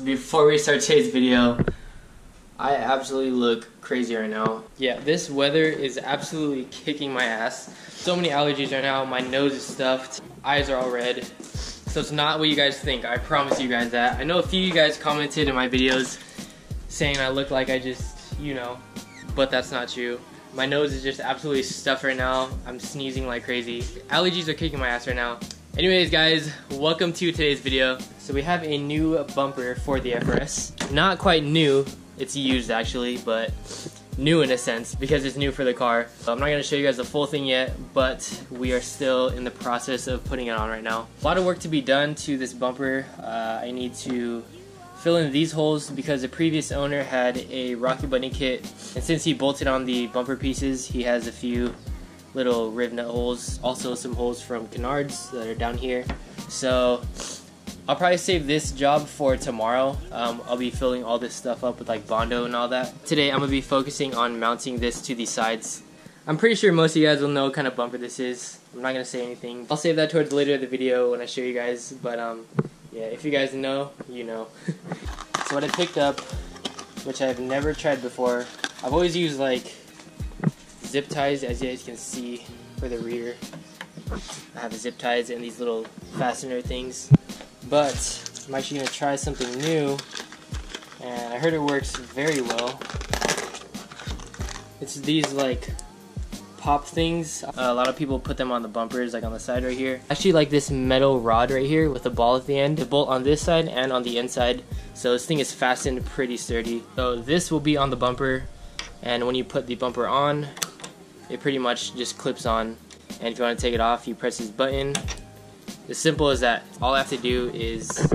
Before we start today's video, I absolutely look crazy right now. Yeah, this weather is absolutely kicking my ass. So many allergies right now, my nose is stuffed, eyes are all red. So it's not what you guys think, I promise you guys that. I know a few of you guys commented in my videos saying I look like I just, you know, but that's not true. My nose is just absolutely stuffed right now. I'm sneezing like crazy. Allergies are kicking my ass right now. Anyways guys, welcome to today's video. So we have a new bumper for the FRS. Not quite new, it's used actually, but new in a sense because it's new for the car. So I'm not going to show you guys the full thing yet, but we are still in the process of putting it on right now. A lot of work to be done to this bumper. I need to fill in these holes because the previous owner had a Rocky Bunny kit, and since he bolted on the bumper pieces, he has a few little rib nut holes, also some holes from Canards that are down here. So I'll probably save this job for tomorrow. I'll be filling all this stuff up with like Bondo and all that. Today I'm going to be focusing on mounting this to the sides. I'm pretty sure most of you guys will know what kind of bumper this is. I'm not going to say anything. I'll save that towards later in the video when I show you guys, but yeah, if you guys know, you know. So what I picked up, which I've never tried before, I've always used like zip ties, as you guys can see for the rear. I have zip ties and these little fastener things, but I'm actually going to try something new, and I heard it works very well. It's these like pop things. A lot of people put them on the bumpers, like on the side right here. Actually like this metal rod right here with a ball at the end. The bolt on this side and on the inside. So this thing is fastened pretty sturdy. So this will be on the bumper, and when you put the bumper on, it pretty much just clips on. And if you want to take it off, you press this button. As simple as that. All I have to do is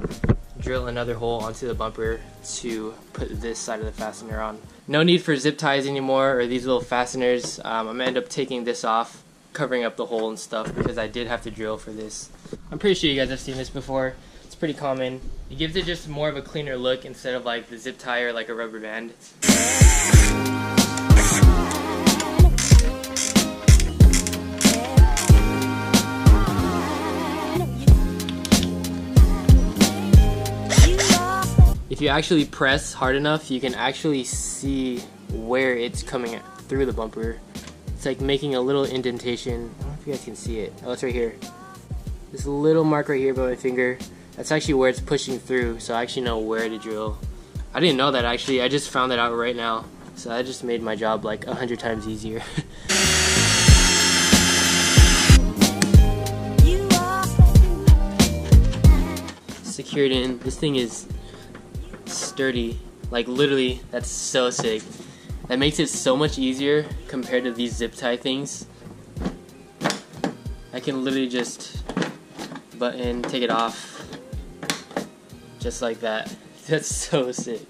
drill another hole onto the bumper to put this side of the fastener on. No need for zip ties anymore or these little fasteners. I'm going to end up taking this off, covering up the hole and stuff because I did have to drill for this. I'm pretty sure you guys have seen this before. It's pretty common. It gives it just more of a cleaner look instead of like the zip tie or like a rubber band. If you actually press hard enough, you can actually see where it's coming through the bumper. It's like making a little indentation. I don't know if you guys can see it. Oh, it's right here. This little mark right here by my finger. That's actually where it's pushing through, so I actually know where to drill. I didn't know that actually. I just found that out right now. So that just made my job like 100 times easier. Secured in. This thing is sturdy, like literally. That's so sick. That makes it so much easier compared to these zip tie things. I can literally just button, take it off, just like that. That's so sick.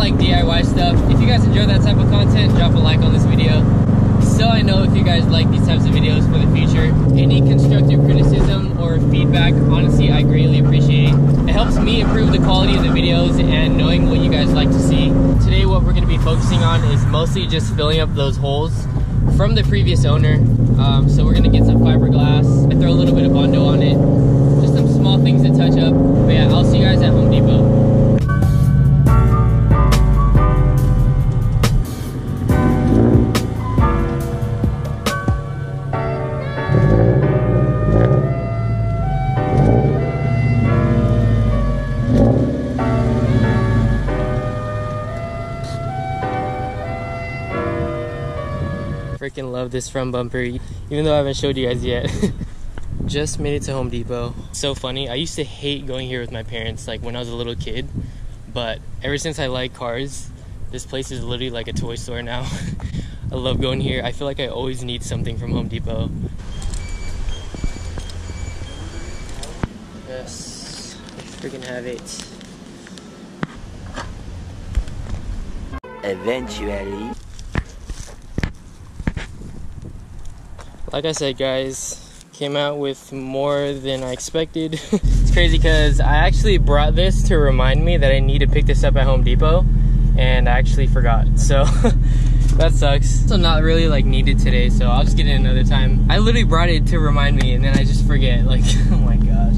DIY stuff. If you guys enjoy that type of content, drop a like on this video so I know if you guys like these types of videos for the future. Any constructive criticism or feedback, honestly, I greatly appreciate it. It helps me improve the quality of the videos and knowing what you guys like to see. Today what we're going to be focusing on is mostly just filling up those holes from the previous owner. So we're going to get some fiberglass and throw a little bit of Bondo on it. Just some small things to touch up. But yeah, I'll see you guys at Home Depot. Freaking love this front bumper, even though I haven't showed you guys yet. Just made it to Home Depot. So funny, I used to hate going here with my parents like when I was a little kid, but ever since I like cars, this place is literally like a toy store now. I love going here. I feel like I always need something from Home Depot. Yes, let's freaking have it. Eventually. Like I said, guys, came out with more than I expected. It's crazy because I actually brought this to remind me that I need to pick this up at Home Depot, and I actually forgot. So that sucks. Also not really like needed today, so I'll just get it another time. I literally brought it to remind me and then I just forget. Like, oh my gosh.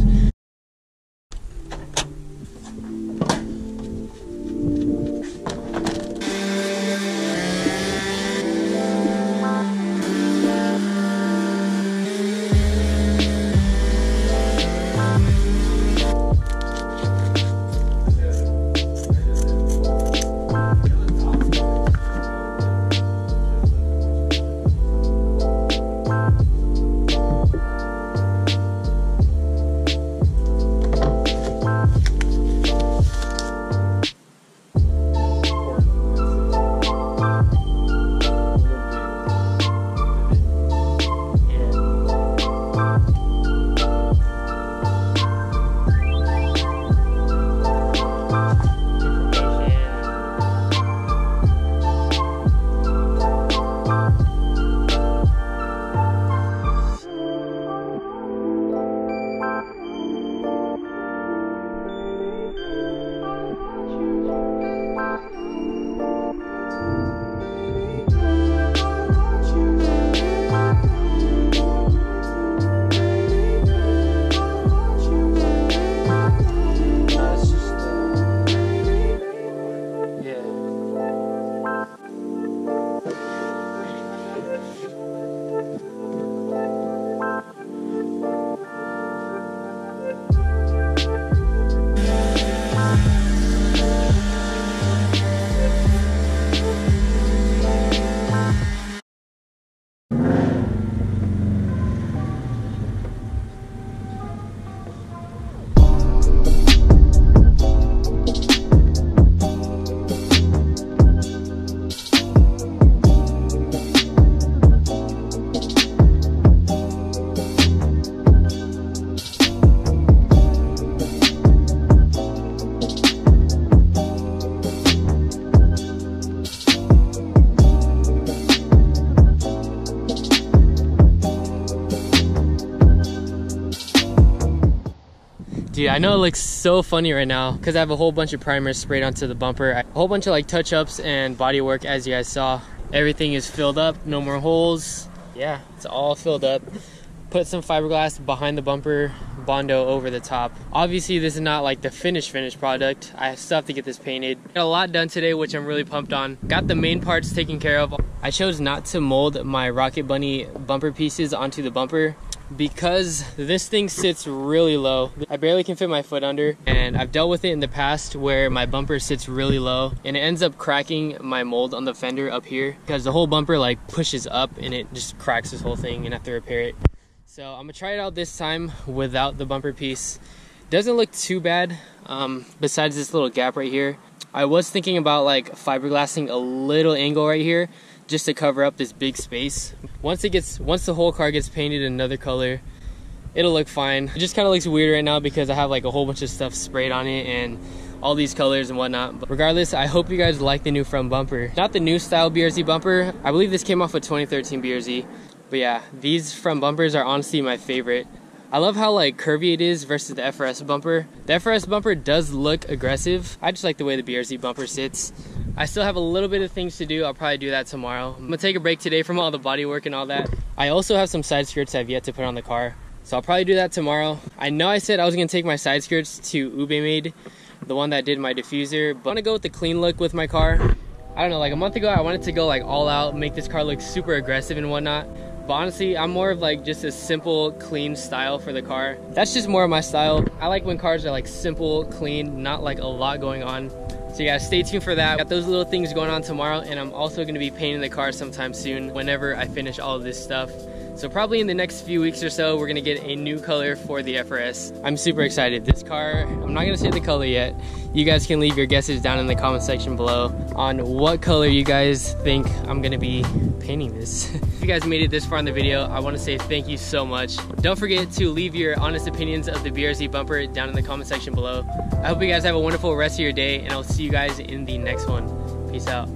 Dude, I know it looks so funny right now because I have a whole bunch of primers sprayed onto the bumper. A whole bunch of like touch-ups and body work, as you guys saw. Everything is filled up, no more holes. Yeah, it's all filled up. Put some fiberglass behind the bumper, Bondo over the top. Obviously, this is not like the finished product. I still have to get this painted. Got a lot done today, which I'm really pumped on. Got the main parts taken care of. I chose not to mold my Rocket Bunny bumper pieces onto the bumper because this thing sits really low. I barely can fit my foot under, and I've dealt with it in the past where my bumper sits really low and it ends up cracking my mold on the fender up here because the whole bumper like pushes up and it just cracks this whole thing and I have to repair it. So I'm gonna try it out this time without the bumper piece. Doesn't look too bad, besides this little gap right here. I was thinking about like fiberglassing a little angle right here just to cover up this big space. Once the whole car gets painted another color, it'll look fine. It just kind of looks weird right now because I have like a whole bunch of stuff sprayed on it and all these colors and whatnot. But regardless, I hope you guys like the new front bumper. Not the new style BRZ bumper. I believe this came off a 2013 BRZ. But yeah, these front bumpers are honestly my favorite. I love how like curvy it is versus the FRS bumper. The FRS bumper does look aggressive. I just like the way the BRZ bumper sits. I still have a little bit of things to do. I'll probably do that tomorrow. I'm gonna take a break today from all the body work and all that. I also have some side skirts I've yet to put on the car, so I'll probably do that tomorrow. I know I said I was gonna take my side skirts to Ube Made, the one that did my diffuser, but I'm gonna go with the clean look with my car. I don't know, like a month ago I wanted to go like all out, make this car look super aggressive and whatnot. But honestly, I'm more of like just a simple, clean style for the car. That's just more of my style. I like when cars are like simple, clean, not like a lot going on. So you guys stay tuned for that. Got those little things going on tomorrow, and I'm also gonna be painting the car sometime soon whenever I finish all of this stuff. So probably in the next few weeks or so, we're gonna get a new color for the FRS. I'm super excited. This car, I'm not gonna say the color yet. You guys can leave your guesses down in the comment section below on what color you guys think I'm gonna be painting this. If you guys made it this far in the video, I wanna say thank you so much. Don't forget to leave your honest opinions of the BRZ bumper down in the comment section below. I hope you guys have a wonderful rest of your day, and I'll see you guys in the next one. Peace out.